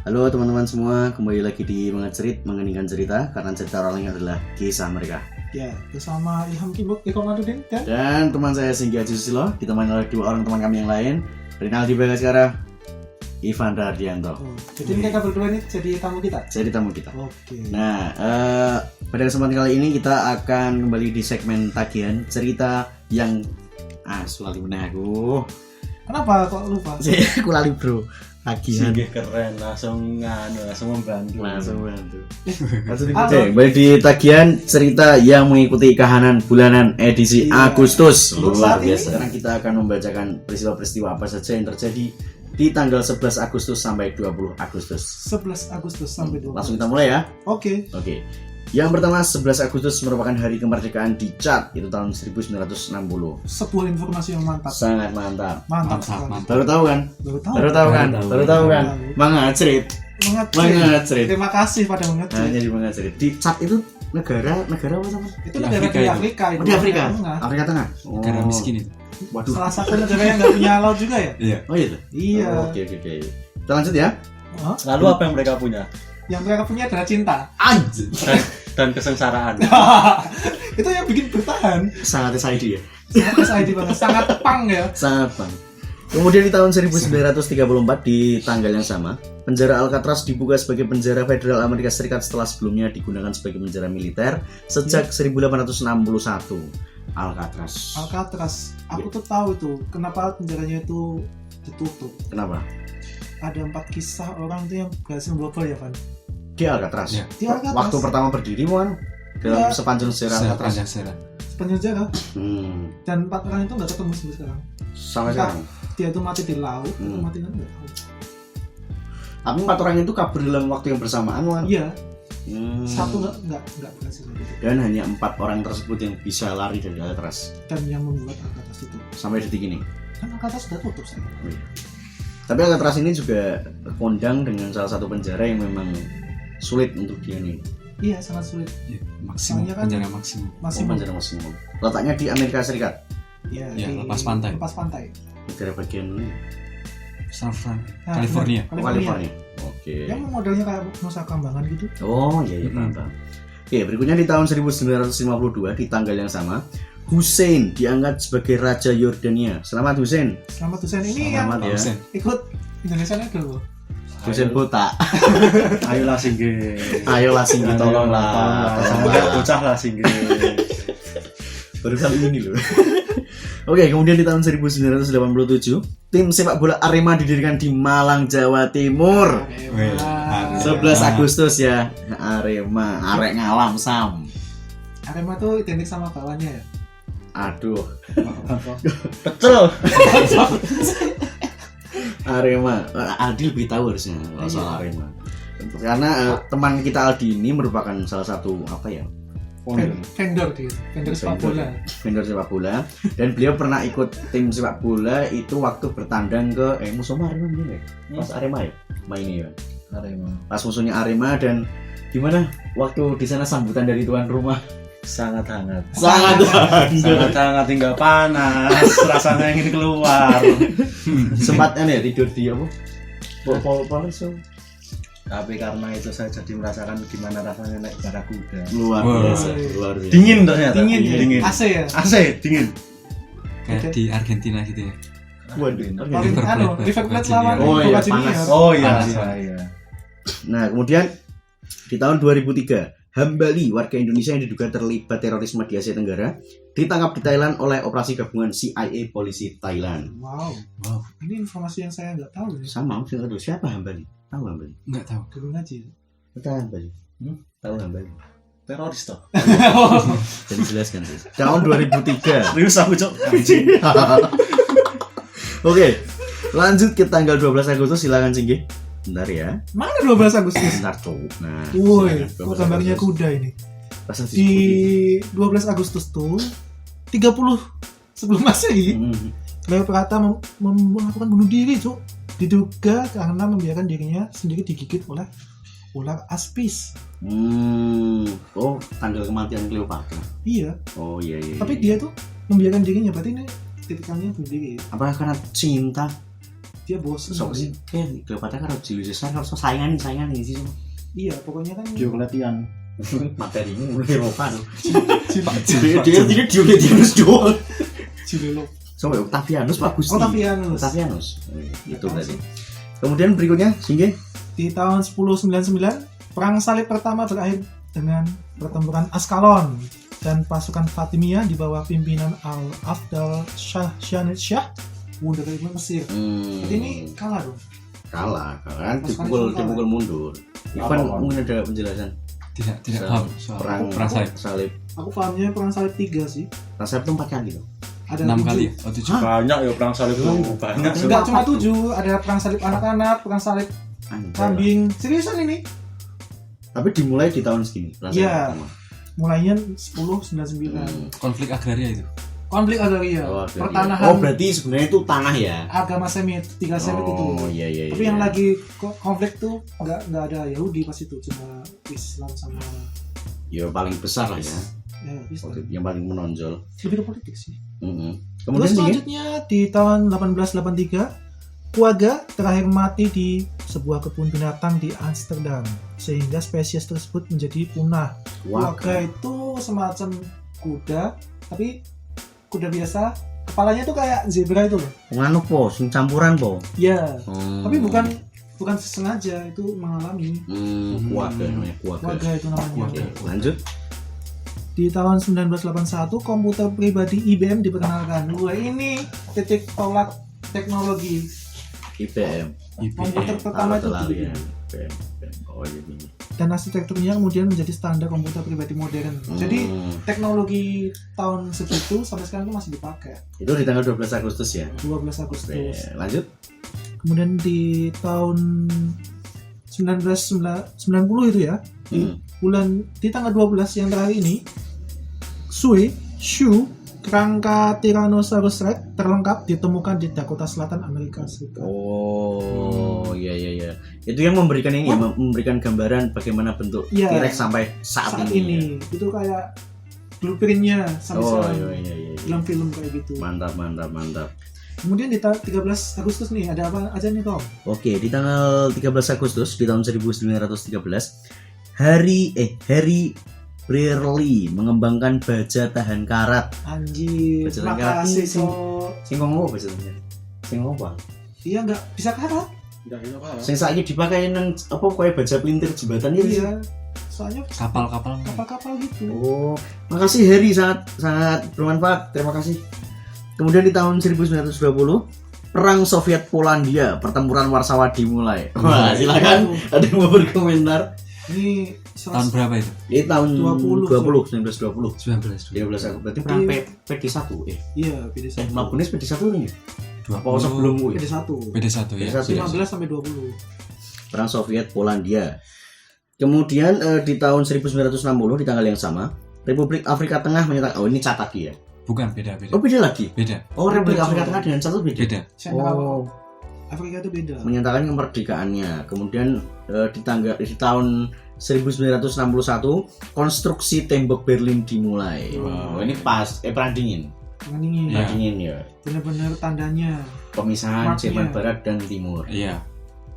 Halo teman-teman semua, kembali lagi di mengeningkan cerita karena cerita orang lain adalah kisah mereka. Ya, bersama Ilham Kibuk, Eko Madudin Dan teman saya Singgi Haji Susilo, ditemani oleh dua orang teman kami yang lain, Rinaldi Bagaskara, Ivan Radianto. jadi mereka berdua ini jadi tamu kita. Jadi tamu kita. Oke. Nah, pada kesempatan kali ini kita akan kembali di segmen tagihan cerita yang lali bener aku. Kenapa kok lupa? Aku lali bro. Tagihan. Singgi keren, langsung membantu. Oke, kembali di tagihan cerita yang mengikuti kahanan bulanan edisi Agustus. Luar biasa. Sekarang kita akan membacakan peristiwa-peristiwa apa saja yang terjadi di tanggal 11 Agustus sampai 20 Agustus. 11 Agustus sampai 20. Langsung kita mulai ya. Oke. Yang pertama, 11 Agustus merupakan hari kemerdekaan di Chad, itu tahun 1960. Sebuah informasi yang mantap. Sangat mantap. Mantap sekali. Baru tahu kan? Baru tahu. Mengacrit. Mengacrit. Terima kasih pada mengacrit. Jadi mengacrit. Di Chad itu negara apa sama? Itu negara di Afrika itu. Di Afrika. Afrika Tengah. Negara miskin itu. Waduh. Salah satu negara yang nggak punya laut juga ya? Iya. Oh iya. Iya. Oke. Kita lanjut ya. Lalu apa yang mereka punya? Yang mereka punya adalah cinta. Anjir. Dan kesengsaraan. Itu yang bikin bertahan. Sangat SID ya. Sangat SID banget, sangat pang ya. Sangat pang. Kemudian di tahun 1934 di tanggal yang sama, penjara Alcatraz dibuka sebagai penjara federal Amerika Serikat setelah sebelumnya digunakan sebagai penjara militer sejak 1861. Alcatraz. Aku tuh tahu itu kenapa penjaranya itu ditutup. Kenapa? Ada 4 kisah orang tuh yang berhasil bobol ya, Van? Di Alcatraz. Ya. Di Alcatraz. Waktu pertama berdiri kan dalam Ya. sepanjang sejarah Alcatraz. Sepanjang sejarah. Hmm. Dan 4 orang itu nggak ketemu sampai sekarang. Sampai Entah sekarang. Dia itu mati di laut, atau mati kan nggak tahu. Tapi 4 orang itu kabur dalam waktu yang bersamaan kan? Iya. Hmm. Satu nggak berhasil gitu. Dan hanya 4 orang tersebut yang bisa lari dari Alcatraz Dan yang membuat Alcatraz itu. sampai detik ini. Kan Alcatraz sudah tutup saya. Tapi Alcatraz ini juga kondang dengan salah satu penjara yang memang sulit untuk dihuni. Iya, sangat sulit. Ya, maksimum Soalnya kan penjara maksimum. Penjara maksimum. Letaknya di Amerika Serikat. Iya. Ya, di lepas pantai. Lepas pantai. Negara bagian ini. San Fran, Nah, California. California. Oke. Yang modelnya kayak Nusa Kambangan gitu. Oh iya paham. Oke, berikutnya di tahun 1952 di tanggal yang sama, Hussein diangkat sebagai Raja Yordania. Selamat Hussein. Selamat Hussein ini Selamat yang ya. ikut Indonesia Idol loh. Hussein botak. Ayolah Singgi. Ayolah Singgi tolonglah. Bocah lah Singgi. Baru kali ini loh. Oke, kemudian di tahun 1987, tim sepak bola Arema didirikan di Malang, Jawa Timur. 11 Agustus ya. Arema, arek ngalam Sam. Arema tuh identik sama bawahnya ya. Aduh, Betul. Arema. Aldi lebih tahu harusnya kalau soal Arema. Karena teman kita Aldi ini merupakan salah satu Vendor sepak bola. vendor sepak bola, dan beliau pernah ikut tim sepak bola itu waktu bertandang ke musuhnya Arema ya? Pas Arema ya mainnya ya. Arema. Pas musuhnya Arema, dan gimana waktu di sana sambutan dari tuan rumah? Sangat hangat hingga panas, rasanya ingin keluar. Sempat tidur di apa? Polis. Tapi karena itu saya jadi merasakan gimana rasanya naik barakuda. Luar biasa. Dingin ternyata. Dingin. AC ya. AC dingin. Kayak di Argentina gitu ya. Waduh. River Plate lawan Oh iya, Boca Juniors. panas. Oh iya. Panas. Nah, kemudian di tahun 2003, Hambali, warga Indonesia yang diduga terlibat terorisme di Asia Tenggara, ditangkap di Thailand oleh operasi gabungan CIA polisi Thailand. Wow. Ini informasi yang saya nggak tahu nih. Sama, saya tahu siapa Hambali? Tahu Hambali? Enggak tahu. Dulu ngaji. Tahu Hambali? Tahu Hambali? Teroris toh. Jadi jelaskan sih. Tahun 2003. Serius aku cok. Oke, lanjut ke tanggal 12 Agustus, silakan Singgi. Bentar ya. Mana 12 Agustus? Bentar cowok. Nah, Woi, silakan, 12 gambarnya Agustus. kuda ini. Masa Di 12 Agustus tuh 30 sebelum Masehi, Cleopatra melakukan bunuh diri, Cuk. Diduga karena membiarkan dirinya sendiri digigit oleh ular aspis. Oh, tanggal kematian Cleopatra. Iya. Oh iya. Tapi dia tuh membiarkan dirinya, berarti ini tipikalnya bunuh diri. Apakah karena cinta? dia bosen. Sopo sih? Kayak Cleopatra karo Julius Caesar harus saingan sih sama. Iya, pokoknya kan Diocletian. Materimu Eropa. Dia Diocletianus doang. Cilelo. Sama Octavianus Pak Gusti. Octavianus. Itu berarti. Kemudian berikutnya Singge Di tahun 1099, perang salib pertama berakhir dengan pertempuran Askalon dan pasukan Fatimiyah di bawah pimpinan Al-Afdal Shah mundur dari Mesir. Jadi ini kalah dong. kalah kan dipukul mundur. Ivan mungkin ada penjelasan. Tidak paham soal perang salib. Aku pahamnya perang salib 3 sih. Perang salib itu 4 kali loh. Ada 6 kali 7. ya? Oh 7. Banyak ya perang salib itu. Banyak. Enggak cuma 7, ada perang salib anak-anak, perang salib kambing. Seriusan ini? Tapi dimulai di tahun segini. Iya. Mulainya 1099. Konflik agraria itu. Konflik agraria. Pertanahan. Oh, berarti sebenarnya itu tanah ya. Agama Semit, 3 Semit itu. Oh, iya. Tapi yang lagi konflik tuh enggak ada Yahudi pas itu, cuma Islam sama ya paling besar lah ya. ya Islam. Yang paling menonjol. Lebih ke politik sih. Kemudian Terus selanjutnya di tahun 1883, quagga terakhir mati di sebuah kebun binatang di Amsterdam sehingga spesies tersebut menjadi punah. Quagga itu semacam kuda, tapi kuda biasa, kepalanya tuh kayak zebra itu loh. nganu po, sing campuran po. Ya, tapi bukan sengaja, itu mengalami. Quagga namanya, Quagga itu namanya. Oke, lanjut. Di tahun 1981 komputer pribadi IBM diperkenalkan. Wah, ini titik tolak teknologi. IBM. Komputer pertama itu ya. IBM. Oh ini. Dan arsitekturnya kemudian menjadi standar komputer pribadi modern. Jadi teknologi tahun segitu sampai sekarang itu masih dipakai. Itu di tanggal 12 Agustus ya. 12 Agustus. Oke, lanjut. Kemudian di tahun 1990 itu ya. Bulan di tanggal 12 yang terakhir ini, Shu kerangka Tyrannosaurus Rex terlengkap ditemukan di Dakota Selatan, Amerika Serikat. Oh, iya. Itu yang memberikan ini, memberikan gambaran bagaimana bentuk T-Rex sampai saat ini. Itu kayak blueprintnya sampai sekarang. Iya. Film-film kayak gitu. Mantap. Kemudian di 13 Agustus nih ada apa aja nih Tom? Oke, di tanggal 13 Agustus di tahun 1913, Harry Brearley mengembangkan baja tahan karat. Anjir, Baja tahan karat makasih sing so. ngomong apa bajunya? Sing ngomong. Iya nggak bisa karat. Sing saiki dipakai nang apa kayak baja pelintir jembatan itu. Iya. Soalnya kapal-kapal gitu. Oh, makasih Harry, sangat bermanfaat. Terima kasih. Kemudian di tahun 1920, Perang Soviet Polandia, pertempuran Warsawa dimulai. Wah, silakan ada yang mau berkomentar. Ini tahun berapa itu? Ini tahun 1920. 19 13 Agustus. Berarti perang PD1 Iya, PD1. Melakukannya PD1 nih. 20. Apa sebelum gue? PD1 ya. 15 sampai 20. Perang Soviet Polandia. Kemudian di tahun 1960 di tanggal yang sama, Republik Afrika Tengah menyatakan, oh ini Cataki ya. Bukan, beda. Oh, beda lagi. Beda. Oh, Republik Afrika Tengah dengan satu beda. Oh. Afrika itu beda. Menyatakan kemerdekaannya. Kemudian di tahun 1961 konstruksi tembok Berlin dimulai. Wow, ini pas perang dingin. Perang dingin ya. Benar-benar tandanya pemisahan Jerman Barat dan Timur. Iya.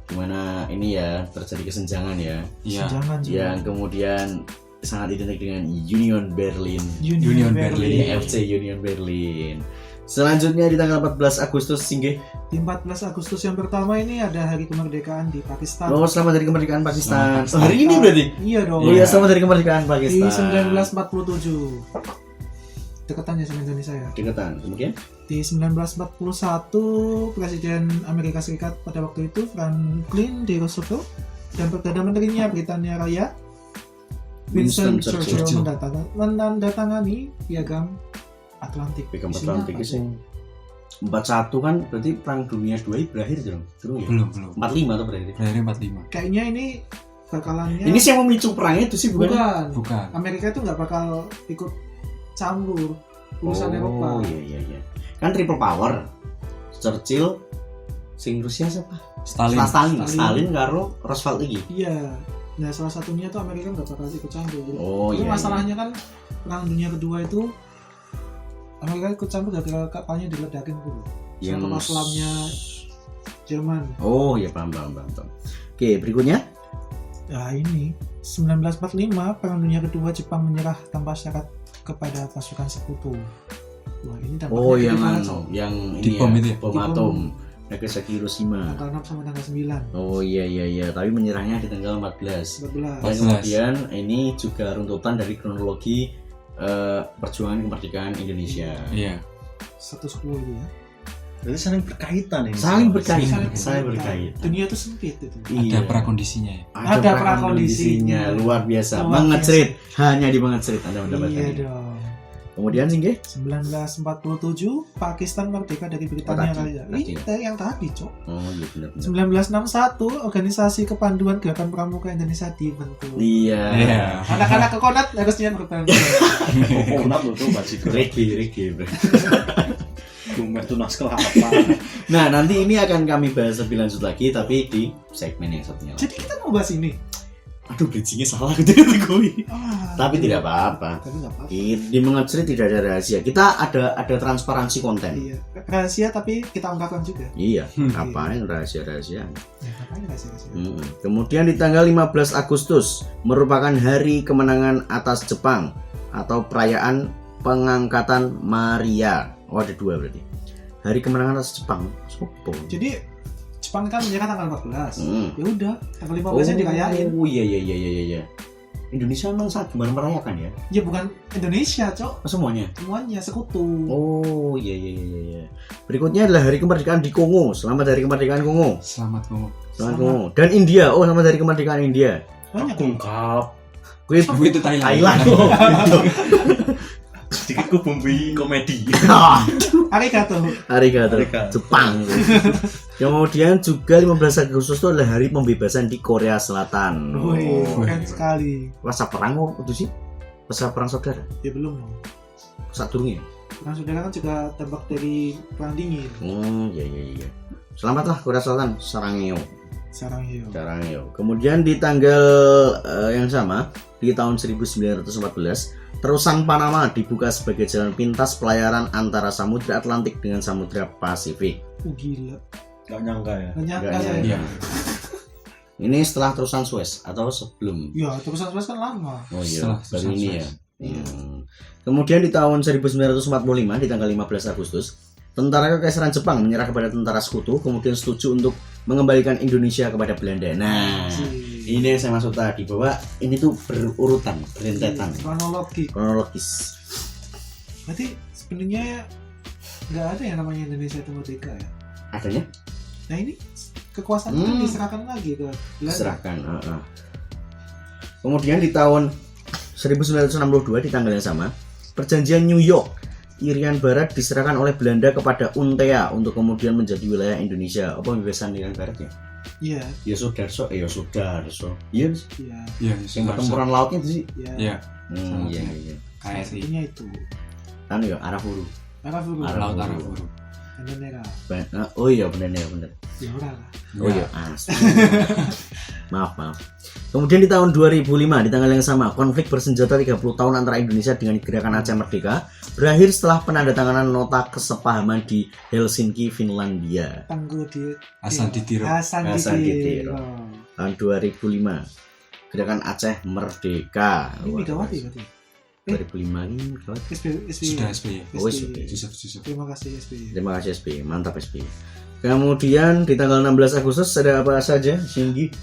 Dimana ini ya terjadi kesenjangan ya. Iya. Yang kemudian sangat identik dengan Union Berlin. FC Union Berlin. Selanjutnya di tanggal 14 Agustus Singge. Di 14 Agustus yang pertama ini ada hari kemerdekaan di Pakistan. Oh, selamat hari kemerdekaan Pakistan. Hari ini berarti? Iya dong. Oh iya, selamat hari kemerdekaan Pakistan. Di 1947. Deketannya sama Indonesia ya. Deketan. Kemudian di 1941 Presiden Amerika Serikat pada waktu itu Franklin D. Roosevelt dan Perdana Menterinya Britania Raya Winston Churchill menandatangani piagam Atlantik. Piagam Atlantik itu 41 kan berarti perang dunia 2 berakhir dong. Ya? Belum. 45 atau berakhir? Berakhir 45. Kayaknya ini bakalannya. Ini sih yang memicu perangnya itu sih bukan. Amerika itu nggak bakal ikut campur urusan Eropa. Oh iya. Kan triple power. Churchill, sing Rusia siapa? Stalin karo Roosevelt lagi. Iya. Nah, salah satunya tuh Amerika nggak bakal ikut campur. Oh itu iya. Masalahnya kan perang dunia kedua itu Amerika ikut campur gara-gara kapalnya diledakin dulu. Yang kapal selamnya Jerman. Oh ya, paham. Oke, berikutnya. Ya ini 1945 Perang Dunia Kedua, Jepang menyerah tanpa syarat kepada pasukan sekutu. Wah ini dampaknya Oh, gede yang banget, Cok. yang Di ini bom ya, itu ya? bom Di bom. atom Nagasaki Hiroshima. Tanggal 6 sama tanggal 9. Oh iya, tapi menyerahnya di tanggal 14. 14. Dan kemudian ini juga runtutan dari kronologi perjuangan kemerdekaan Indonesia. Iya. 110 itu ya. Jadi saling berkaitan ini. Saling berkaitan. Saling berkaitan. Dunia itu sempit itu. Ada prakondisinya ya. Ada prakondisinya. luar biasa. Luar Mengecerit, hanya di mengecerit Anda Iya mendapatkannya. dong. Kemudian Singgih? 1947 Pakistan merdeka dari Britania kali ya. Ini yang tadi, Cok. Oh iya benar. 1961 organisasi kepanduan gerakan pramuka Indonesia dibentuk. Iya. Anak-anak kekonat harusnya berperan. Oh, kenapa tuh bajikan? Regi. Cuma itu naskah apa? Nah, nanti ini akan kami bahas lebih lanjut lagi, tapi di segmen yang satunya lagi. Jadi kita mau bahas ini. Aduh, bridgingnya salah gitu gue. Ah, Tapi tidak apa-apa. Tapi nggak apa-apa. Di mengecerit tidak ada rahasia. Kita ada transparansi konten. Iya, rahasia tapi kita ungkapkan juga. Iya, ngapain rahasia-rahasia. Ya, ngapain rahasia-rahasia? Kemudian di tanggal 15 Agustus merupakan hari kemenangan atas Jepang atau perayaan pengangkatan Maria. Oh, ada dua berarti. Hari kemenangan atas Jepang. Sopo? Jadi Jepang kan menyerah tanggal 14. Hmm. Ya udah, tanggal 15-nya dirayain. Oh iya. Indonesia memang sangat gemar merayakan ya. Ya bukan Indonesia, Cok. Semuanya. Semuanya sekutu. Oh iya. Berikutnya adalah hari kemerdekaan di Kongo. Selamat hari kemerdekaan Kongo. Selamat Kongo. Selamat Kongo. Dan India. Oh, selamat hari kemerdekaan India. Banyak. Ungkap. Gue Itu Thailand. Thailand. Sedikit ku bumbu komedi. Arigato. Arigato. Jepang. Kemudian juga 15 Agustus itu adalah hari pembebasan di Korea Selatan. Wih, keren sekali. Masa perang itu sih? Masa perang saudara? Ya belum dong. Saat durungnya? Perang saudara kan juga tembak dari perang dingin. Iya. Selamatlah Korea Selatan, Sarangeo. Sarangeo. Kemudian di tanggal yang sama, di tahun 1914, terusan Panama dibuka sebagai jalan pintas pelayaran antara Samudra Atlantik dengan Samudra Pasifik. Gila. Gak nyangka ya. Nggak nyangka Nggak saya. Iya. Ini setelah terusan Suez atau sebelum? Ya, terusan kan lama. Oh iya, Setelah baru terusan ini Suez. ya. Kemudian di tahun 1945 di tanggal 15 Agustus, tentara Kekaisaran Jepang menyerah kepada tentara sekutu, kemudian setuju untuk mengembalikan Indonesia kepada Belanda. Nah, ini yang saya maksud tadi bahwa ini tuh berurutan, berentetan, kronologis. Berarti sebenarnya nggak ada yang namanya Indonesia itu merdeka ya? Adanya? Nah ini kekuasaan kan diserahkan lagi ke Belanda. Diserahkan. Kemudian di tahun 1962 di tanggal yang sama, perjanjian New York Irian Barat diserahkan oleh Belanda kepada UNTEA untuk kemudian menjadi wilayah Indonesia. Apa pembebasan Irian Barat ya? Iya. Ya Sudarso. Iya. Iya. Iya, Yang pertempuran lautnya itu sih. Iya. Iya. Iya. KRI. Intinya itu. Anu ya, Arafuru. Arafuru. Laut Arafuru. Bendera. Oh iya bener. Ya udah lah. Oh iya, maaf. Kemudian di tahun 2005 di tanggal yang sama, konflik bersenjata 30 tahun antara Indonesia dengan Gerakan Aceh Merdeka berakhir setelah penandatanganan nota kesepahaman di Helsinki, Finlandia. Tangguh di Hasan Ditiro. Hasan Hasan Ditiro. Ditiro. Tahun 2005 Gerakan Aceh Merdeka. Ini Megawati berarti. 2005 ini Megawati. SBY. Sudah SBY. Oh, SBY. Yusuf. Terima kasih SBY. Terima kasih SBY, mantap SBY. Kemudian di tanggal 16 Agustus ada apa saja, Shingi?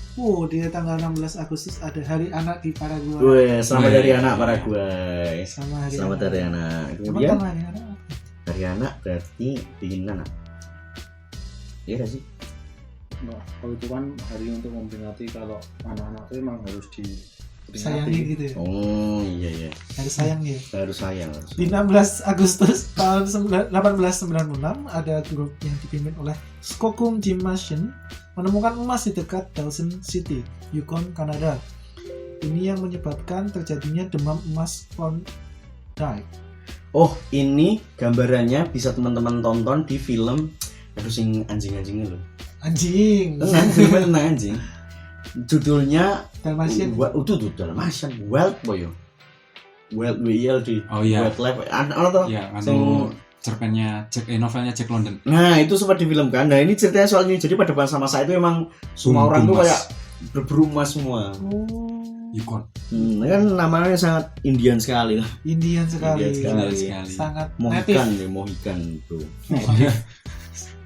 Di tanggal 16 Agustus ada Hari Anak di Paraguay. Wih, selamat dari anak Paraguay. Selamat dari anak. Kemudian Hari Anak. dari anak berarti dingin anak. Iya gak sih? Nah, kalau itu kan hari untuk memperingati kalau anak-anak itu memang harus Sayangi gitu ya. Oh iya. Harus sayang ya. Harus sayang. Di 16 Agustus tahun 1896 ada grup yang dipimpin oleh Skokkum Jimation menemukan emas di dekat Dawson City, Yukon, Kanada. Ini yang menyebabkan terjadinya demam emas Klondike. Oh, ini gambarannya bisa teman-teman tonton di film sing anjing-anjingnya loh. Anjing. Filmnya tentang anjing. Judulnya Dalmatian. Itu Dalmatian. Wild Boy. Wild WILD. Oh iya. Wild Life. Ano to? Iya, Sing cerpennya novelnya Jack London. Nah itu sempat difilmkan. Nah ini ceritanya soal ini. Jadi pada masa itu emang semua orang tuh Mas. kayak berburu emas semua. Yukon. Ini kan namanya sangat Indian sekali lah. Indian sekali. Indian sekali. Sangat Mohikan native. ya, Mohikan bro.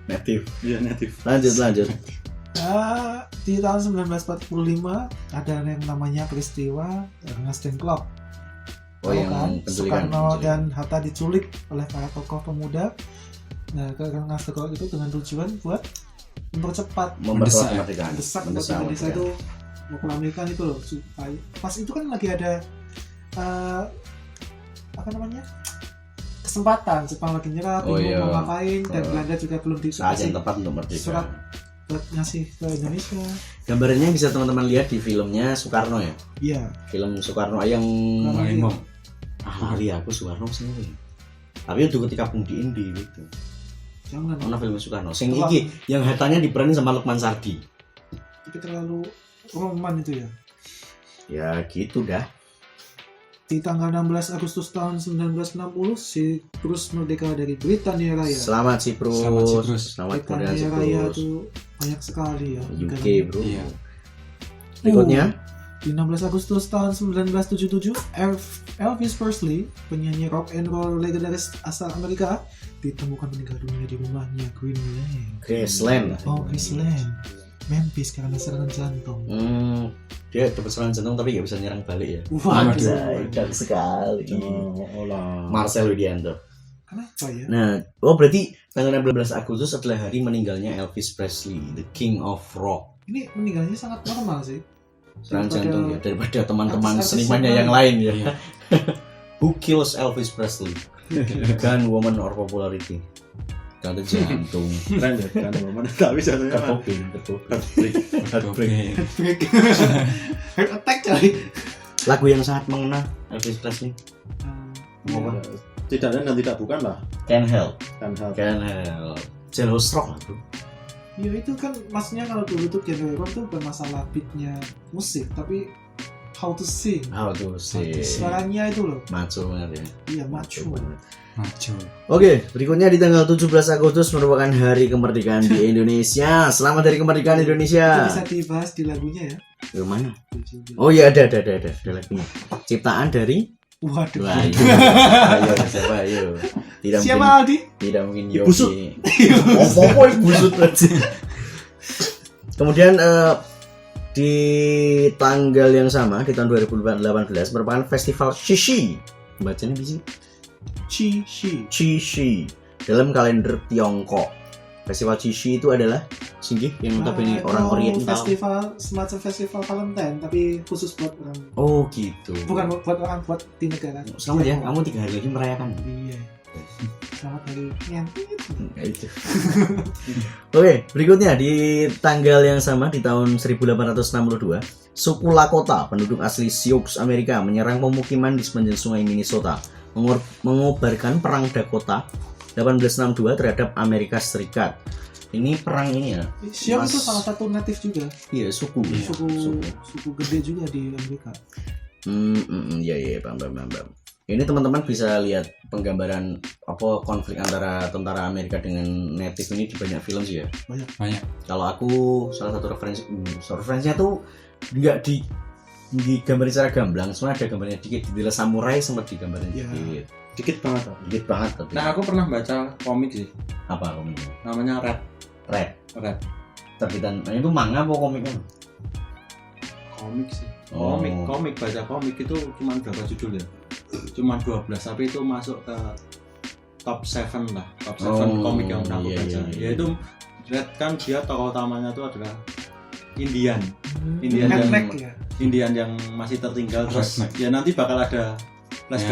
Native. Iya native. Lanjut. Di tahun 1945 ada yang namanya peristiwa Rengas Dengklok. Oh Tahu yang kan? penculikan. Soekarno dan Hatta diculik oleh para tokoh pemuda. Nah, ke Rengas Dengklok itu dengan tujuan buat mempercepat Memperkuat Mendesak. kemerdekaan. mendesak Mendesak Indonesia itu mau kemerdekaan itu loh, supaya pas itu kan lagi ada apa namanya, kesempatan Jepang lagi nyerah, Oh, bingung iya. mau ngapain, dan Belanda juga belum Saat yang dikasih tepat untuk merdeka. surat buat ngasih ke Indonesia. Gambarnya bisa teman-teman lihat di filmnya Soekarno ya. Iya. Film Soekarno yang Palembang. lali aku Soekarno sih. Tapi itu ketika Bung Indi gitu. Jangan. Ono film Soekarno. Sing Wah. iki yang hatanya diperanin sama Lukman Sardi. Tapi terlalu roman itu ya. Ya gitu dah. Di tanggal 16 Agustus tahun 1960 si Bruce merdeka dari Britania Raya. Selamat Siprus. Selamat, Siprus. Selamat kemerdekaan Britania Raya Siprus. itu banyak sekali ya. UK bro. Iya. Berikutnya Di 16 Agustus tahun 1977, Elvis Presley, penyanyi rock and roll legendaris asal Amerika, ditemukan meninggal dunia di rumahnya Green Lane. Graceland. Oh, Graceland, Memphis karena serangan jantung. Dia dapat serangan jantung tapi nggak bisa nyerang balik ya. Waduh, Jahat sekali. Olah. Marcel Widianto. kenapa ya? Nah, berarti tanggal 16 Agustus adalah hari meninggalnya Elvis Presley, the King of Rock. Ini meninggalnya sangat normal sih. Serangan Daripada- jantung ya, daripada teman-teman artis-artis senimannya yang yang lain ya. Iya. Who kills Elvis Presley? Gun, woman, or popularity? Karena jantung. Keren ya kan mana tapi jatuhnya Ketopin. Oke. Break. Heart attack coy. Lagu yang sangat mengena Elvis Presley. Hmm, tidak dan tidak bukan lah Can't Help. kan hal Can't Help. Jealous Rock lah bro. ya itu kan maksudnya kalau dulu tuh genre rock tuh bukan masalah beatnya musik, tapi how to sing. How to say. Suaranya itu loh. Maco banget ya. Iya, macu. Maju. Oke, berikutnya di tanggal 17 Agustus merupakan hari kemerdekaan di Indonesia. Selamat hari kemerdekaan Itu Indonesia. bisa dibahas di lagunya ya. Yang mana? Oh iya ada lagunya. Ciptaan dari Waduh. Wah, ayo siapa ayo. Tidak Siapa mungkin Aldi? tidak mungkin Ibu Sut. Yogi. Apa busut berarti. Kemudian di tanggal yang sama di tahun 2018 merupakan festival Qixi. Bacanya bisa Qixi. Qixi dalam kalender Tiongkok. Festival Qixi itu adalah singgih yang notabene orang Korea tahu. Festival, semacam festival Valentine tapi khusus buat orang, Oh gitu. bukan buat orang, buat di negara. Selamat ya, kamu 3 hari lagi merayakan. Iya. Selamat hari nyantit. Itu. Oke, berikutnya di tanggal yang sama di tahun 1862, suku Lakota, penduduk asli Sioux Amerika, menyerang pemukiman di sepanjang sungai Minnesota, mengobarkan perang Dakota 1862 terhadap Amerika Serikat. Ini perang ini ya. Sioux Mas- itu salah satu natif juga. Iya, suku. Suku gede juga di Amerika. Iya, paham. Ini teman-teman bisa lihat penggambaran apa konflik antara tentara Amerika dengan native ini di banyak film sih ya. Banyak. Kalau aku salah satu referensinya tuh nggak digambarin secara gamblang, soalnya ada gambarnya dikit. Di samurai sempat digambarin Ya. dikit. dikit banget Pak. Dikit banget tapi. Nah aku pernah baca komik sih Apa komik? namanya Red. Red Terbitan. Nah, itu manga apa komiknya? komik sih Oh. komik baca komik itu cuma berapa judul ya cuma 12 tapi itu masuk ke top 7 lah top 7 komik yang pernah aku baca yaitu Red kan dia tokoh utamanya itu adalah Indian Redneck ya. Indian yang masih tertinggal terus Redneck. ya nanti bakal ada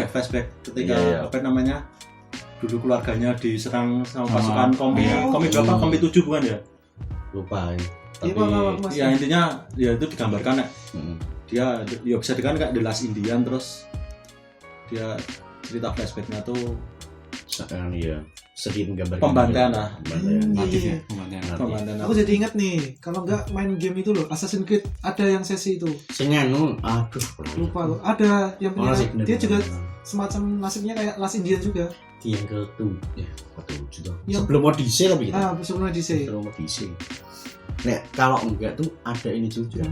flashback ketika Iya. apa namanya dulu keluarganya diserang sama Sama- pasukan komik berapa komik 7 bukan ya Lupa ya. Iya, Pak. ya intinya ya itu digambarkan ya Mm. dia ya bisa dikatakan kayak The Last Indian terus dia cerita flashbacknya tuh Sekarang iya. Sedih menggambarkan. Pembantaian lah. Pembantaian. Natif Iya. ya. Pembantaian. pembantaian Aku jadi ingat nih, kalau nggak main game itu loh, Assassin's Creed ada yang sesi itu. Sing anu, aduh. Lupa loh. Ada yang punya, Oh, sih, bener, dia juga bener. semacam nasibnya kayak Last Indian juga. Yang ke-7 tuh. Yang- Sebelum Odyssey tapi kita. Sebelum Odyssey. Sebelum Odyssey. Nah, kalau enggak tuh ada ini juga.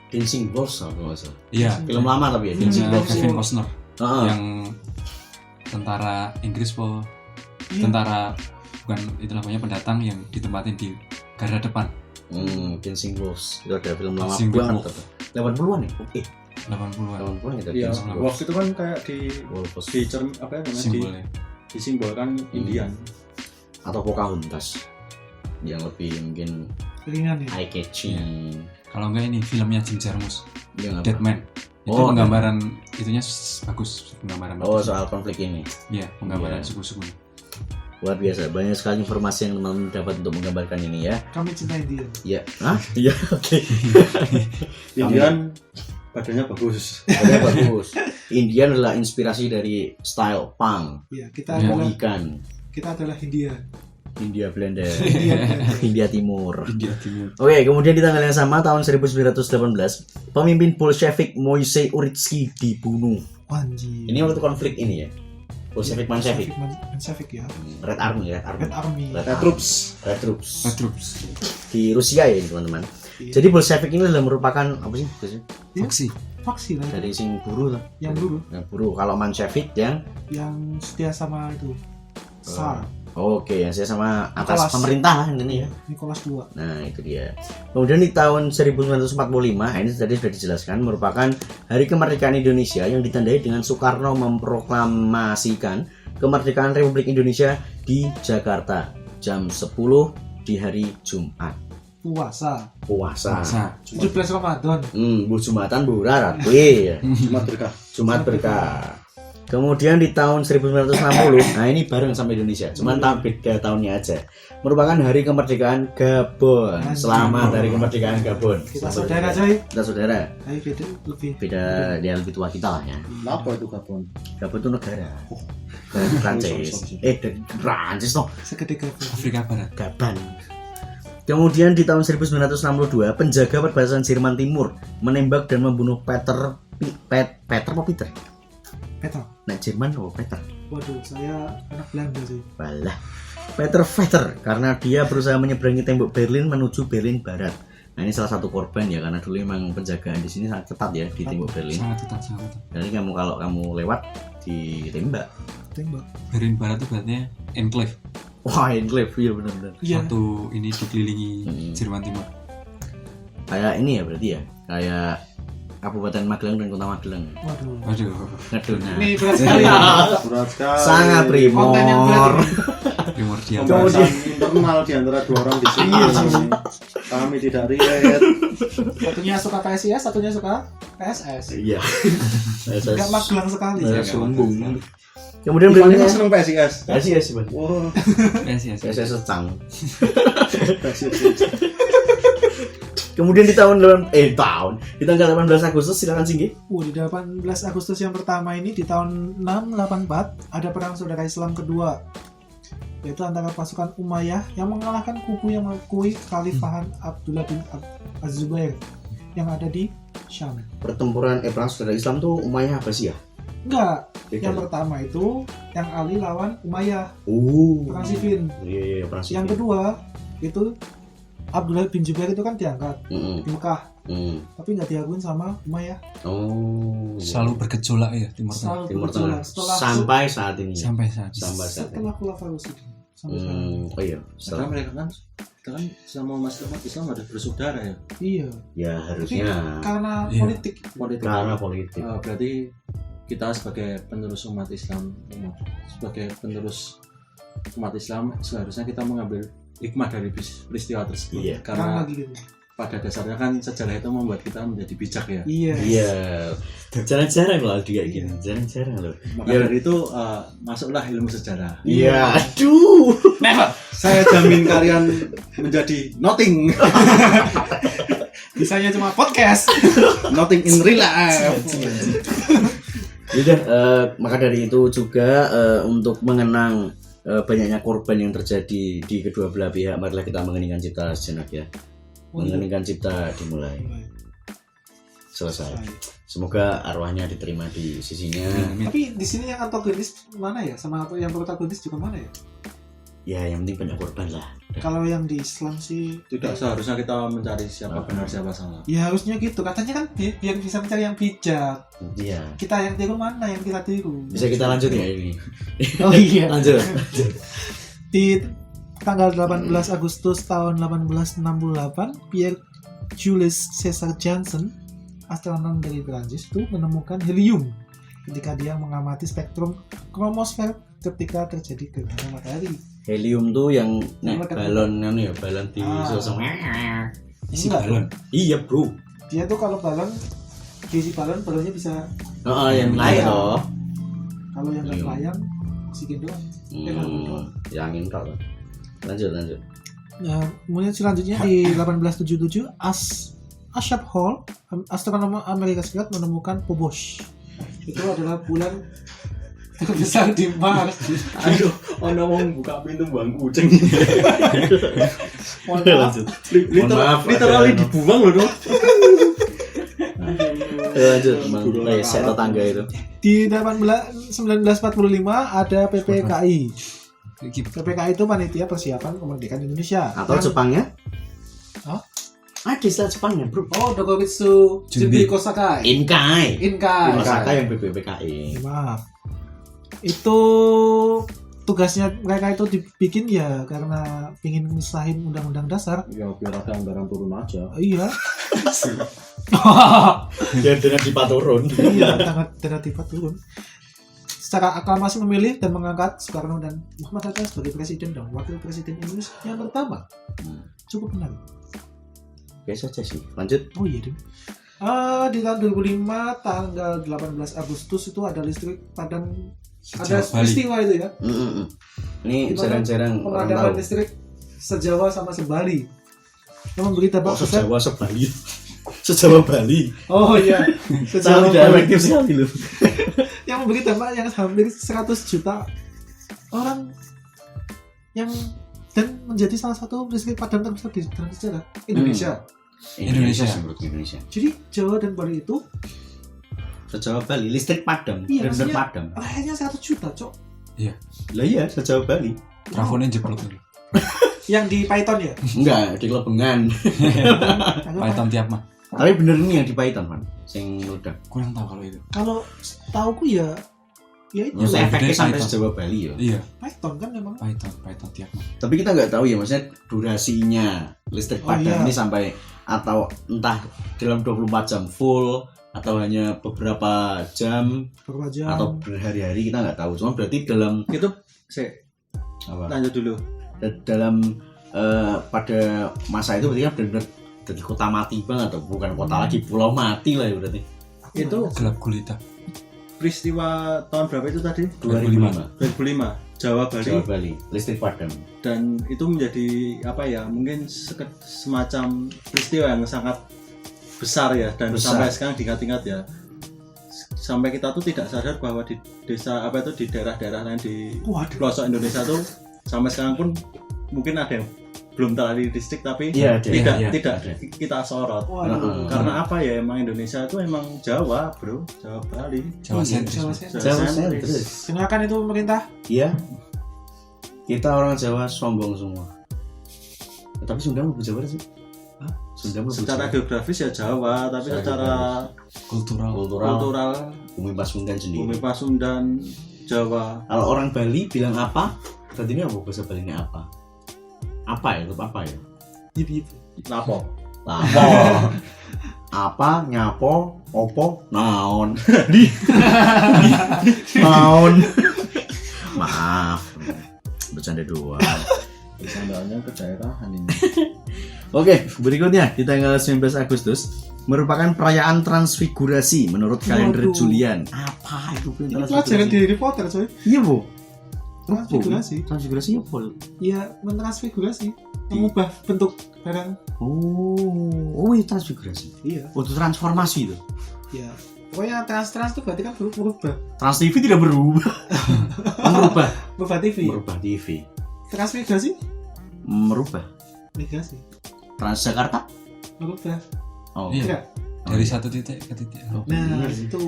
Dancing Wolves kalau nggak salah. Iya. Film lama tapi ya, Dancing Punya Wolves. Kevin Costner Heeh. yang tentara Inggris Iya. tentara bukan itu namanya pendatang yang ditempatin di garda depan. Dancing Wolves. Itu ada film lama Dancing banget. Wolves. 80-an ya? 80-an 80-an itu Iya, Dancing Wolf itu kan kayak di Wolves. apa ya namanya simbolnya. disimbolkan Indian. Atau Pocahontas. Yang lebih mungkin Ringan ya. eye catching. Kalau enggak ini filmnya Jim Jarmusch, Yang apa? Deadman. Itu Oh, penggambaran itunya bagus, penggambaran Oh, bagus. soal konflik ini. Iya, penggambaran Iya. suku-suku. Luar biasa, banyak sekali informasi yang teman-teman dapat untuk menggambarkan ini ya. Kami cinta Indian. Iya. Hah? Iya, oke. Indian badannya bagus. Ada bagus. Indian adalah inspirasi dari style punk, Iya, kita Iya. adalah Mohican, Hindia. Hindia Belanda, India. Hindia Timur. India Timur. Oke, kemudian di tanggal yang sama tahun 1918, pemimpin Bolshevik Moisei Uritsky dibunuh. Anjir. Ini waktu konflik ini ya. Bolshevik Menshevik. Menshevik ya. Red Army. Red Army. Red Red Troops. Red Troops. Red Troops. Di Rusia ya, teman-teman. Iya. Jadi Bolshevik ini adalah merupakan apa sih? Iya. Faksi. Faksi lah. Dari sing buruh lah. Yang dulu Yang buruh. Kalau Menshevik yang yang setia sama itu Tsar oke, yang saya sama atas Nicholas. pemerintah lah ini ya. Nicholas II. Nah, itu dia. Kemudian di tahun 1945, ini tadi sudah dijelaskan, merupakan Hari Kemerdekaan Indonesia yang ditandai dengan Soekarno memproklamasikan kemerdekaan Republik Indonesia di Jakarta jam 10 di hari Jumat. Puasa. Puasa. Masa 17 Ramadan. Bu Jumatan bu rarat. Wih. Jumat berkah. Jumat berkah. Kemudian di tahun 1960, nah ini bareng sama Indonesia, cuman beda tahunnya aja. Merupakan Hari Kemerdekaan Gabon. Selamat Hari Kemerdekaan Gabon. Kita Selamat saudara Hari- coy. Kita saudara. Ayo beda lebih. Beda dia lebih tua kita lah ya. Apa itu Gabon? Gabon itu negara. Dari Prancis. Dari Prancis toh. Segede Gabon. Afrika Barat. Gabon. Kemudian di tahun 1962, penjaga perbatasan Jerman Timur menembak dan membunuh Peter apa Peter? Peter. Nah, Jerman oh Peter. Waduh, saya anak Belanda sih. Walah. Peter Vetter karena dia berusaha menyeberangi tembok Berlin menuju Berlin Barat. Nah, ini salah satu korban ya karena dulu emang penjagaan di sini sangat ketat ya di tembok Berlin. Sangat ketat, sangat ketat. Jadi kalau kamu lewat ditembak. Tembak. Berlin Barat itu berarti enclave. Wah, enclave iya benar-benar. Iya. Suatu ini dikelilingi Jerman Timur. Kayak ini ya berarti ya. Kayak Kabupaten Magelang dan Kota Magelang. Waduh. Waduh. Ngedona. Ini berat sekali ya. Berat sekali. Sangat Konten yang primor. berat. Primordial. Pembahasan internal di antara dua orang di sini. Iya, sih. Kami tidak relate. Satunya suka PSIS, satunya suka PSS. Iya. Enggak Magelang sekali. Saya Nggak sombong. Magelang. Kemudian Ini berikutnya seneng PSIS. ya sih Bang. Wah, Yes. Saya secang. PSIS. Kemudian di tahun di tanggal 18 Agustus silakan Singgi. Di 18 Agustus yang pertama ini di tahun 684 ada perang saudara Islam kedua, yaitu antara pasukan Umayyah yang mengalahkan kubu yang mengakui Khalifahan Abdullah bin Az-Zubair yang ada di Syam. Pertempuran perang saudara Islam tuh Umayyah Abbasiyah. Enggak, Beda. yang pertama itu yang Ali lawan Umayyah, perang Siffin. Iya, perang Siffin. Yang kedua itu Abdullah bin Zubair itu kan diangkat di Mekah, tapi nggak diakuin sama Umayyah. Oh. Selalu bergejolak ya Timur Tengah. Selalu Timur bergejolak. Tengah sampai saat ini. Sampai saat ini. Sampai saat ini. Setelah Khulafaur Rasyidin sampai sekarang. Oh iya. Karena Setelah, mereka kan kita kan sama umat Islam ada bersaudara ya. Iya. ya harusnya Karena Iya. politik. Politik. karena politik. Berarti kita sebagai penerus umat Islam, sebagai penerus umat Islam seharusnya kita mengambil hikmah dari peristiwa tersebut. Iya. Karena lagi gitu. pada dasarnya kan sejarah itu membuat kita menjadi bijak ya. Iya. Iya. Jarang-jarang loh Aldi kayak gini. Jarang-jarang loh. Maka Ya. dari itu masuklah ilmu sejarah. Iya. Aduh. Saya jamin kalian menjadi nothing, Bisanya cuma podcast. nothing in real life. Udah, maka dari itu juga untuk mengenang banyaknya korban yang terjadi di kedua belah pihak, marilah kita mengeningkan cipta sejenak ya. Mengeningkan cipta dimulai. selesai. Semoga arwahnya diterima di sisinya. Tapi di sini yang antagonis mana ya? Sama yang protagonis juga mana ya? Ya yang penting banyak korban lah. Kalau yang di Islam sih Tidak seharusnya kita mencari siapa benar siapa salah. ya harusnya gitu. Katanya kan biar bisa mencari yang bijak. Iya. Kita yang tiru mana yang kita tiru? Bisa kita lanjut ya ini. Oh iya. Lanjut. Di tanggal 18 Agustus tahun 1868, Pierre Jules César Janssen, astronom dari Prancis itu menemukan helium ketika dia mengamati spektrum kromosfer ketika terjadi gerhana matahari. Helium tuh yang Melekat. balon ya, balon di sosok. Isi Enggak. balon. Iya, Bro. Dia tuh kalau balon diisi balonnya bisa Oh, yang lain Layang. toh. kalau yang nggak Helium. layang oksigen doang. Yang intal. Lanjut. Nah, kemudian selanjutnya di 1877 Ashap Hall, astronom Amerika Serikat menemukan Phobos. Itu adalah bulan terbesar di Mars. Aduh, ono wong buka pintu buang kucing. Mohon maaf. Lanjut. Mohon maaf, Literally ada- dibuang loh dong. Lanjut, Bang. Saya tetangga itu. Di 1945 ada PPKI. PPKI itu panitia persiapan kemerdekaan Indonesia. Atau Yang- Jepangnya? Hah? Ada istilah Jepangnya, Bro. Oh, Dokomitsu Junbi Kosakai. Inkai. Inkai. Osaka yang BPPKI. Maaf. Itu tugasnya mereka itu dibikin ya karena ingin misahin undang-undang dasar. Ya biar ada anggaran turun aja. Iya. Biar dengan dipaturun. Iya, sangat tiba turun. Secara aklamasi memilih dan mengangkat Soekarno dan Muhammad Hatta sebagai presiden dan wakil presiden Indonesia yang pertama. Cukup menarik. Biasa aja sih. Lanjut. Oh iya, Dim. Di tahun 2005 tanggal 18 Agustus itu ada listrik padam. Ada Sejauh Bali. peristiwa itu ya. Ini Gimana jarang-jarang orang tahu. Pemadaman listrik sejawa sama sebali. Yang memberi dampak Oh, besar. sejawa sebali. Sejawa Bali. Oh iya. Sangat tidak efektif sekali loh. Yang memberi dampak yang hampir 100 juta orang yang dan menjadi salah satu listrik padam terbesar di dalam sejarah Indonesia. Indonesia. Menurut Indonesia. Jadi Jawa dan Bali itu Sejawa Bali listrik padam, Iya, benar-benar maksudnya- padam. rakyatnya 100 juta, Cok. Lah iya, sejawa Bali. Trafonya jeblok dulu. Yang di Python ya? Enggak, di Klebengan. Python tiap mah. Tapi bener ini yang di Python, Man. Sing meledak. Kurang tahu kalau itu. Kalau tauku ya itu Maksudnya efeknya Gede sampai Python. sejawa Bali ya. Iya, Python kan memang. Python tiap mah. Tapi kita nggak tahu ya, maksudnya durasinya listrik Oh, padam iya. ini sampai atau entah dalam 24 jam full atau hanya beberapa jam Berapa jam? atau berhari-hari kita nggak tahu. Cuma berarti dalam Itu sih apa? lanjut dulu. Dalam pada masa itu berarti kan benar-benar jadi kota mati banget atau bukan kota lagi, pulau mati lah ya berarti. Itu Gelap gulita. peristiwa tahun berapa itu tadi? 2005 2005 Jawa Bali. Jawa Bali listrik padam. Dan itu menjadi apa ya, mungkin semacam peristiwa yang sangat besar ya, dan Besar. sampai sekarang diingat-ingat ya, sampai kita tuh tidak sadar bahwa di desa apa itu di daerah-daerah lain di Waduh. pelosok Indonesia tuh sampai sekarang pun mungkin ada yang belum terlalu listrik tapi Iya, ada. tidak Iya, tidak ada. kita sorot. Waduh. Karena apa ya, emang Indonesia itu emang Jawa bro, Jawa Bali. Jawa sentris. Jawa Mas. sentris. Jawa sentris. sentris. Kenakan itu pemerintah. Iya. Kita orang Jawa sombong semua. Tapi Sunda mau Jawa sih? Hah? Sunda mau Secara geografis ya Jawa, tapi secara Kultural. kultural Bumi Pasundan sendiri. Bumi Pasundan Jawa. Kalau orang Bali bilang apa? Berarti ini apa bahasa Bali ini apa? Apa ya? Itu apa ya? Yip yip. Lapo. Lapo. Apa? Nyapo? Opo? Naon? Di. Naon? Maaf. Bercanda doang. Sandalnya ke daerahan ini. Oke, berikutnya di tanggal 19 Agustus merupakan perayaan transfigurasi menurut kalender Waduh. Julian. Apa itu Ini pelajaran di Harry Potter, coy. Iya, Bu. Transfigurasi. Transfigurasi apa? Iya, mentransfigurasi. Mengubah bentuk barang. Oh, itu transfigurasi. Iya. Oh, itu transformasi itu. Iya. Pokoknya trans itu berarti kan berubah. Trans TV tidak berubah. Merubah. Berubah TV. Merubah TV. Transmigrasi? Merubah. Migrasi. Transjakarta? Merubah. Oh. Iya. Tidak. Dari satu titik ke titik. Oh, Nah, bener sih. itu.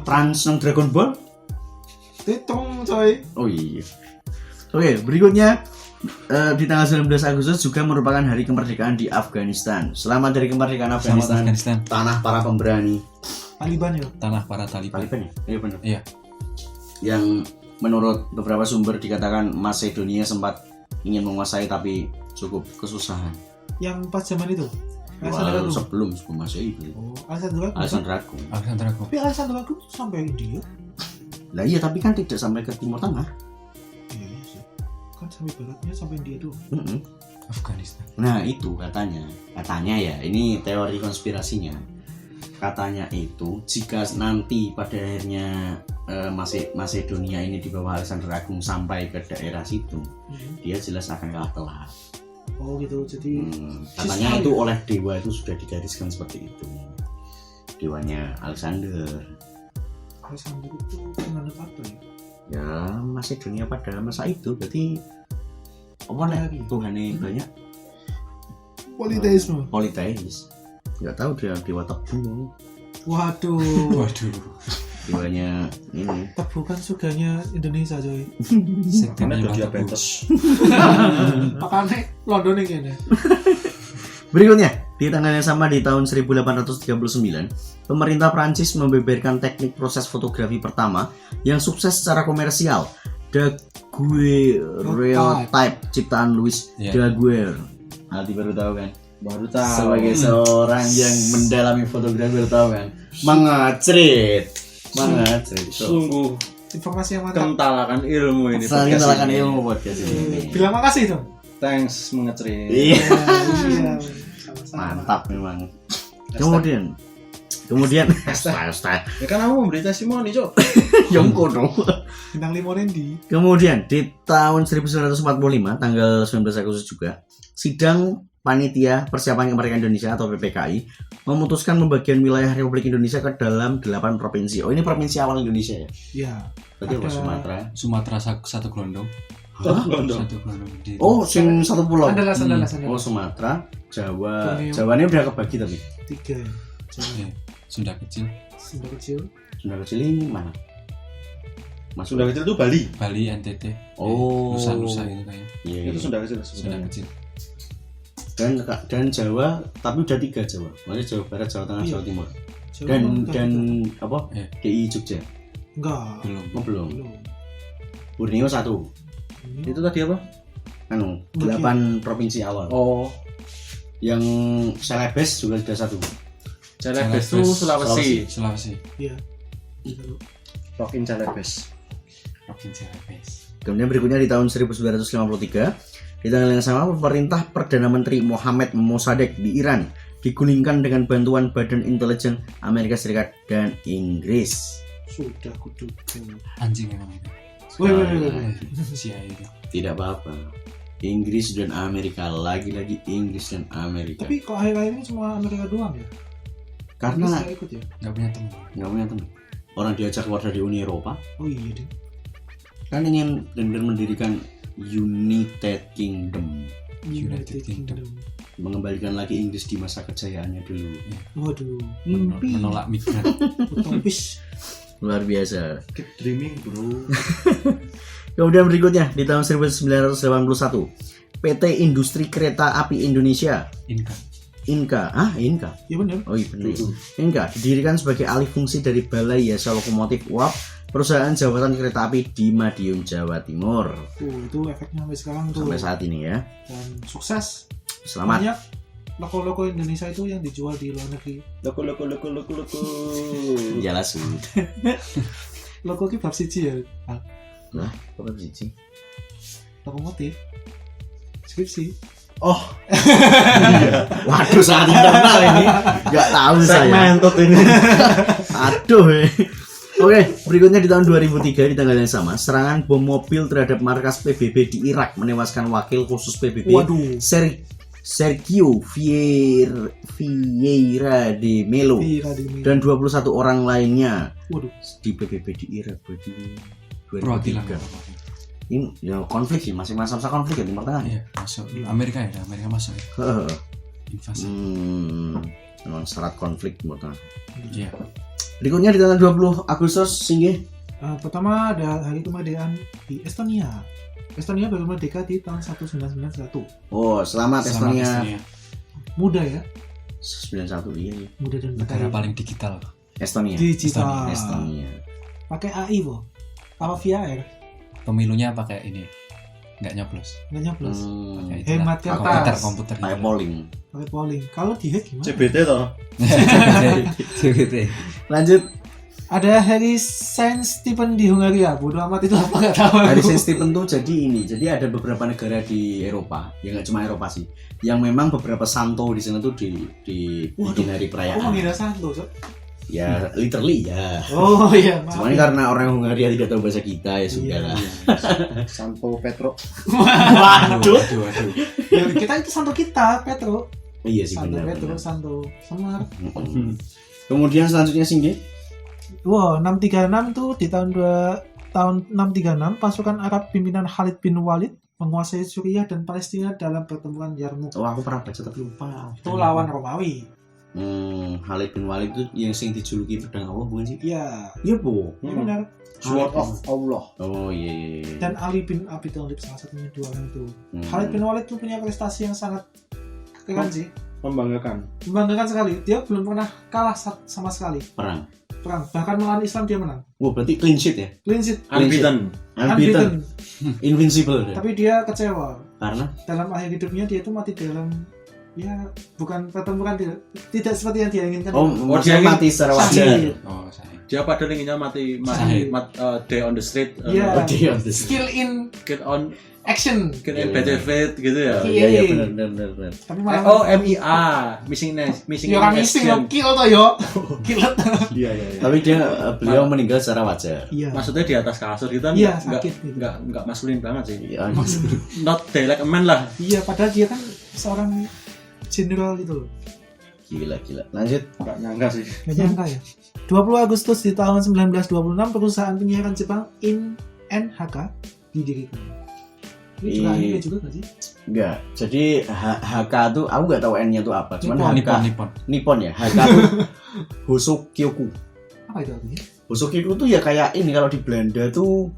Trans nang Dragon Ball. Hitung coy. Oh iya. Oke, berikutnya di tanggal 19 Agustus juga merupakan hari kemerdekaan di Afghanistan. Selamat hari kemerdekaan Selamat Afghanistan. Afghanistan. Tanah para pemberani. Taliban ya. Tanah para Taliban. Taliban ya? Iya benar. Iya. Yang menurut beberapa sumber dikatakan Macedonia sempat ingin menguasai tapi cukup kesusahan. Yang pas zaman itu. Wah, Agung. sebelum Masehi itu. Oh, Alexander Agung. Alexander Agung. Alexander Agung. Tapi Alexander Agung sampai India. Lah iya tapi kan tidak sampai ke Timur Tengah. Iya sih. Kan sampai baratnya sampai India tuh. Mm-mm. Afghanistan. Nah itu katanya ya ini teori konspirasinya. Katanya itu jika nanti pada akhirnya Macedonia ini di bawah Alexander Agung sampai ke daerah situ, dia jelas akan kalah telak. Oh gitu. Jadi Katanya itu oleh dewa itu sudah digariskan seperti itu. Dewanya Alexander. Alexander itu penganut apa ya? Ya Macedonia pada masa itu berarti apa nih Tuhannya banyak Politeisme. politeis. Nggak tahu dia dewa tebu. Waduh. Waduh. Dewanya ini. Tebu kan suganya Indonesia coy. Sektornya Karena ada mantap. diabetes. Makanya London ini. Berikutnya, di tanggal yang sama di tahun 1839, pemerintah Prancis membeberkan teknik proses fotografi pertama yang sukses secara komersial, daguerreotype ciptaan Louis Iya. Daguerre. Aldi baru tahu kan? Baru tahu. Sebagai seorang yang mendalami fotografi baru tahu kan? Mengacrit. Sungguh Informasi yang mantap. kental akan ilmu ini. Saling podcast talakan ini. ilmu podcast ini. Bilang makasih dong. Thanks mengecrit. Iya, Iya. Sama-sama. mantap memang. Kemudian style. Ya kan aku memberi testimoni, Cok. yang kono. Bintang Limonendi. Kemudian di tahun 1945 tanggal 19 Agustus juga sidang Panitia Persiapan Kemerdekaan Indonesia atau PPKI memutuskan pembagian wilayah Republik Indonesia ke dalam 8 provinsi. Oh ini provinsi awal Indonesia ya? Iya. Berarti apa Ada- Sumatera? Sumatera satu gelondong. Hah? Satu gelondong. Oh sing satu pulau. Andalas. Oh Sumatera, Jawa. Borneo. Jawa ini udah kebagi tapi. 3 ya. Jawa. Iya. Sunda kecil. Sunda kecil. Sunda kecil ini mana? Mas Sunda kecil itu Bali. Bali, NTT. Oh. Nusa itu kayaknya. Iya, Itu iya. Sunda kecil. Sunda kecil. Dan Jawa tapi udah 3 Jawa. Maksudnya Jawa Barat, Jawa Tengah, Iya. Jawa Timur. Jawa Dan enggak, dan enggak. apa? Iya. DI Jogja. Enggak. Belum. Oh, belum. Belum. Borneo 1. Ini Itu tadi apa? Anu, Bagian. 8 provinsi awal. Oh, Yang Celebes juga sudah 1. Celebes itu Celebes. Sulawesi. Sulawesi. Iya. Gitu. Rokin Celebes. Provinsi Celebes. Kemudian berikutnya di tahun 1953, di tanggal yang sama pemerintah Perdana Menteri Mohammad Mossadegh di Iran digulingkan dengan bantuan Badan Intelijen Amerika Serikat dan Inggris. Sudah kuduga. Anjing emang itu. Woi. CIA itu. Tidak apa-apa. Inggris dan Amerika, lagi-lagi Inggris dan Amerika. Tapi kok akhir-akhir ini cuma Amerika doang ya? Karena Inggris nggak ikut ya? Nggak punya teman. nggak punya teman. Orang diajak keluar dari Uni Eropa, Oh iya deh. kan ingin benar-benar mendirikan United Kingdom, United Kingdom. mengembalikan lagi Inggris di masa kejayaannya dulu. Waduh. Mimpi. Menolak migran. Utopis. Luar biasa. Keep dreaming, bro. Kemudian berikutnya di tahun 1981, PT Industri Kereta Api Indonesia Inka. Inka. Ya benar. Oh iya benar. Inka didirikan sebagai alih fungsi dari Balai Jasa Lokomotif UAP, perusahaan jabatan kereta api di Madiun, Jawa Timur. Itu efeknya sampai sekarang tuh. Sampai saat ini ya. Dan sukses. Selamat. Banyak loko-loko Indonesia itu yang dijual di luar negeri. Loko. Jelas. Loko ki bab siji ya. Lah, apa sih? Lokomotif. Skripsi. Oh, Waduh, sangat internal ini. Gak tahu saya. segmented ini. Aduh. Oke, berikutnya di tahun 2003 di tanggal yang sama, serangan bom mobil terhadap markas PBB di Irak menewaskan wakil khusus PBB Waduh. Sergio Vieira de Melo Iya, di dan 21 orang lainnya Waduh. di PBB di Irak berarti Perwakilan. 2003. Ini ya konflik sih, masih masa-masa konflik ya Timur Tengah. Iya, masuk. Amerika ya, Amerika masuk. Heeh. Invasi. memang syarat konflik menurut aku. Iya. Berikutnya di tanggal 20 Agustus singgih. Pertama ada hari kemerdekaan di Estonia. Estonia baru merdeka di tahun 1991. Oh, selamat Estonia. Muda ya, 91 iya. muda dan Negara berkarya. paling digital. Estonia. Digital. Estonia. Pakai AI po. Apa via air? Pemilunya pakai ini. Nggak nyoblos. Nggak nyoblos. Pakai itulah, Hemat kertas. komputer. Kayak polling. Pakai polling. Kalau di hack gimana? CBT toh. CBT. Lanjut. Ada Harry Saint Stephen di Hungaria. Bodoh amat itu apa nggak tahu. Hari Saint Stephen tuh jadi ini. Jadi ada beberapa negara di Eropa, ya nggak cuma Eropa sih, yang memang beberapa santo di sana tuh bikin hari Aku perayaan. mengira santo, Cok. Ya literally ya. Oh iya, maaf. Cuman karena orang Hungaria tidak tahu bahasa kita ya sudah lah. Santo Petro. Waduh. Waduh. Ya, kita itu santo kita, Petro. Iya sih Santo benar. Petro, benar. santo Semar. Kemudian selanjutnya singgih. Wow, 636 tuh di tahun 636 pasukan Arab pimpinan Khalid bin Walid menguasai Suriah dan Palestina dalam pertempuran Yarmouk. Oh aku pernah baca tapi lupa. Itu lawan Romawi. Khalid bin Walid itu yang sing dijuluki pedang Allah bukan sih? Iya, Iya bu. ya benar. Sword of Allah. Oh iya. iya. Dan Ali bin Abi Thalib salah satunya dua orang itu. Hmm. Khalid bin Walid tuh punya prestasi yang sangat keren sih, Membanggakan. membanggakan sekali. Dia belum pernah kalah sama sekali Perang. perang. Bahkan melawan Islam dia menang. Wah berarti clean sheet ya? Clean sheet, Unbeaten. Unbeaten. Invincible deh. tapi dia kecewa. Karena Dalam akhir hidupnya dia itu mati dalam ya bukan pertempuran, tidak seperti yang dia inginkan. maksudnya dia mati secara wajar. Syahid. Oh, saya. Dia padahal inginnya mati Syahid. day on the street. Iya. Oh, dia on the Skill in Get on action. in battlefield gitu ya. Iya iya benar. Tapi malah MIA missing ya orang missing lo kill toh yo. Kill. Iya. Tapi dia beliau meninggal secara wajar. Iya. Maksudnya di atas kasur gitu kan Iya, nggak sakit gitu. nggak maskulin banget sih. Iya. Not day like a man lah. Iya, padahal dia kan seorang jenderal gitu loh. Gila. Lanjut. Nggak nyangka sih. Gak nyangka ya. 20 Agustus di tahun 1926 perusahaan penyiaran Jepang NHK didirikan. Ini juga Ih. anime juga gak sih? Enggak. Jadi HK tuh aku nggak tahu N-nya tuh apa. Cuman HK Nippon. Nippon ya. HK tuh Hosokyoku. Apa itu artinya? Hosokyoku tuh ya kayak ini kalau di Belanda tuh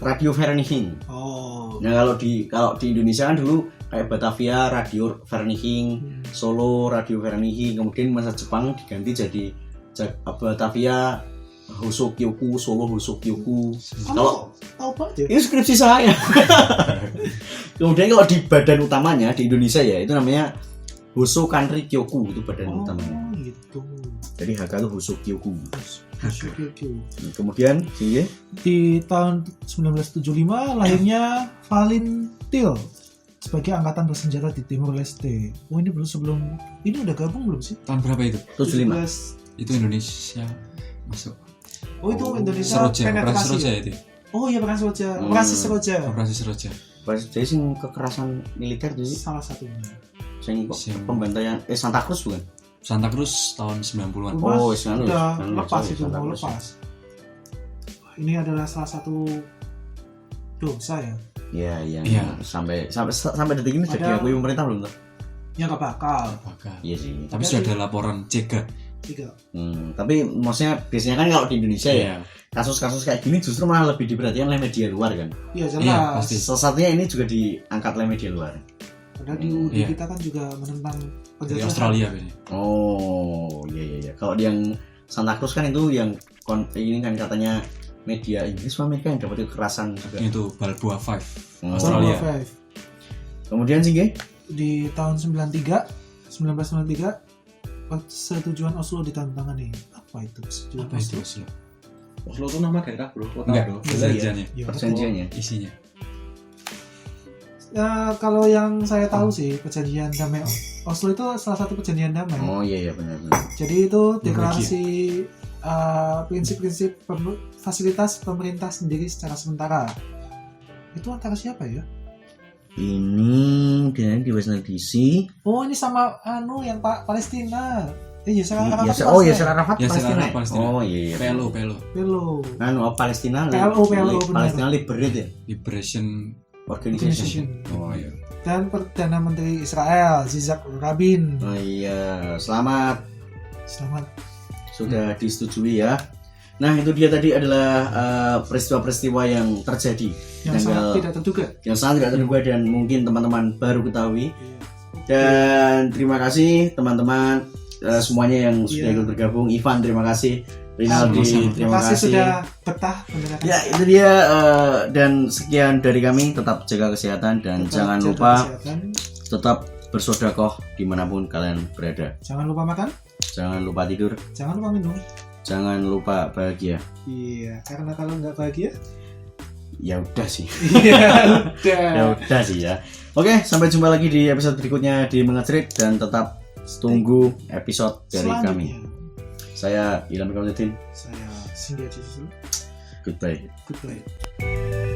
Radio Vereniging. Oh. Nah kalau di Indonesia kan dulu kayak Batavia Radio Vereniging, Solo Radio Vereniging, kemudian masa Jepang diganti jadi Batavia Hosokyoku, Solo Hosokyoku. Kalau Tahu banget ya? ini skripsi saya. Kemudian kalau di badan utamanya di Indonesia ya itu namanya Hoso Kanri Kyoku, itu badan utamanya. Oh gitu. Jadi HK itu Hosokyoku. Oke. Kemudian sih Di tahun 1975 lahirnya Valentil sebagai angkatan bersenjata di Timur Leste. Oh ini belum sebelum ini udah gabung belum sih? Tahun berapa itu? 75. Itu Indonesia masuk. Oh itu Indonesia Seroja, operasi penetrasi. Seroja itu. Oh iya operasi Seroja. Operasi Seroja. Operasi Seroja. Jadi sing kekerasan militer tuh sih. Salah satunya. Sing Sing- pembantaian Santa Cruz bukan? Santa Cruz tahun 90-an. Oh, Mas, Santa Cruz. udah Santa Cruz, lepas sorry, itu Santa mau Cruz. lepas. Ini adalah salah satu dosa ya. Iya. Iya. Sampai detik ini jadi Ada- akui pemerintah belum tuh? Yang gak bakal. Apakah? Iya sih. Tapi sudah ada laporan CEGA. Tiga. Tapi maksudnya biasanya kan kalau di Indonesia ya Iya. kasus-kasus kayak gini justru malah lebih diperhatikan oleh media luar kan. Iya jelas. Iya, pasti. Salah satunya ini juga diangkat oleh media luar. Padahal di UUD Iya. kita kan juga menentang Dari penjajahan. Australia biasanya. Oh iya. Kalau yang Santa Cruz kan itu yang ini kan katanya media Inggris sama Amerika yang dapat kekerasan juga. Itu Balboa 5. Oh. Australia. Five. Kemudian sih Ge? Di tahun 1993 persetujuan Oslo ditandatangani. Apa itu persetujuan Apa itu? Oslo? Oslo itu nama daerah bro. Kota Enggak, bro. perjanjiannya. Ya, Perjanjiannya. Isinya. Ya, kalau yang saya tahu sih perjanjian damai Oslo itu salah satu perjanjian damai. Oh iya benar. Jadi itu deklarasi prinsip-prinsip fasilitas pemerintah sendiri secara sementara. Itu antara siapa ya? Ini dengan di Washington DC. Oh ini sama yang Pak Palestina. Yasser Arafat. Yasser Arafat Yasser Palestina. Arafat, Palestina. Oh iya. PLO. Bello. Palestina. PLO, benar. Palestina Liberate ya? Liberation Organization. Organization. Oh iya. dan Perdana Menteri Israel Yitzhak Rabin. Oh iya, selamat Selamat. sudah disetujui ya. Nah itu dia tadi adalah peristiwa-peristiwa yang terjadi Yang sangat tidak terduga. yang sangat tidak terduga dan mungkin teman-teman baru ketahui. Dan terima kasih teman-teman semuanya yang sudah ikut bergabung. Ivan terima kasih, Rinaldi terima kasih. sudah betah mendengarkan. Ya itu dia dan sekian dari kami. Tetap jaga kesehatan dan Tetap jangan jaga lupa kesehatan. tetap bersedekah dimanapun kalian berada. Jangan lupa makan, Jangan lupa tidur, jangan lupa minum. jangan lupa bahagia. Iya, karena kalau nggak bahagia, Ya udah sih. iya udah. Ya udah sih ya. Oke, sampai jumpa lagi di episode berikutnya di Mengecerit dan tetap tunggu episode dari kami. Selanjutnya, Saya Ilham Kamutin. saya Singgah Cisu. Goodbye. Goodbye.